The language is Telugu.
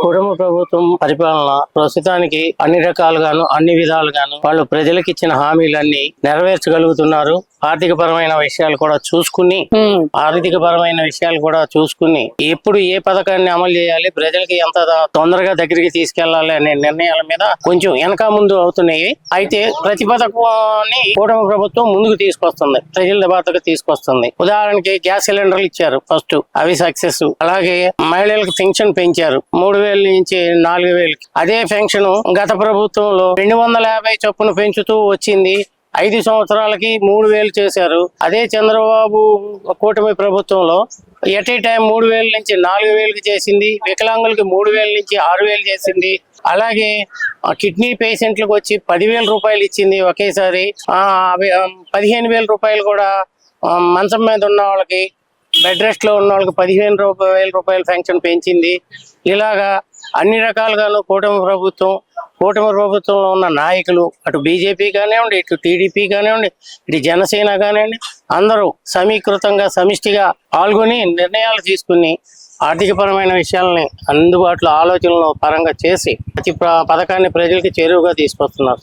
కుటుంబ ప్రభుత్వం పరిపాలన ప్రస్తుతానికి అన్ని రకాలుగాను అన్ని విధాలుగాను వాళ్ళు ప్రజలకు ఇచ్చిన హామీలన్నీ నెరవేర్చగలుగుతున్నారు. ఆర్థిక పరమైన విషయాలు కూడా చూసుకుని ఎప్పుడు ఏ పథకాన్ని అమలు చేయాలి, ప్రజలకి ఎంత తొందరగా దగ్గరికి తీసుకెళ్లాలి అనే నిర్ణయాల మీద కొంచెం వెనక ముందు అవుతున్నాయి. అయితే ప్రతి పథకాన్ని కుటుంబ ప్రభుత్వం ముందుకు తీసుకొస్తుంది, ప్రజల బాధకు తీసుకొస్తుంది. ఉదాహరణకి గ్యాస్ సిలిండర్లు ఇచ్చారు ఫస్ట్, అవి సక్సెస్. అలాగే మహిళలకు పెన్షన్ పెంచారు 3,000 నుంచి 4,000. అదే పెన్షన్ గత ప్రభుత్వంలో 250 చొప్పున పెంచుతూ వచ్చింది. 5 సంవత్సరాలకి 3,000 చేశారు. అదే చంద్రబాబు కూటమి ప్రభుత్వంలో ఎట్ ఏ టైం 3,000 నుంచి 4,000 చేసింది. వికలాంగులకి 3,000 నుంచి 6,000 చేసింది. అలాగే కిడ్నీ పేషెంట్లకు వచ్చి 10,000 రూపాయలు ఇచ్చింది ఒకేసారి. 15,000 రూపాయలు కూడా మంచం మీద ఉన్న వాళ్ళకి, బెడ్ రెస్ట్ లో ఉన్న వాళ్ళకి 15,000 రూపాయలు పెన్షన్ పెంచింది. ఇలాగా అన్ని రకాలుగాను కూటమి ప్రభుత్వంలో ఉన్న నాయకులు, అటు బీజేపీ కానివ్వండి, ఇటు టీడీపీ కానివ్వండి, ఇటు జనసేన కానివ్వండి, అందరూ సమీకృతంగా సమిష్టిగా పాల్గొని నిర్ణయాలు తీసుకుని ఆర్థిక పరమైన విషయాలని అందుబాటులో ఆలోచనలు పరంగా చేసి ప్రతి పథకాన్ని ప్రజలకి చేరువుగా తీసుకొస్తున్నారు.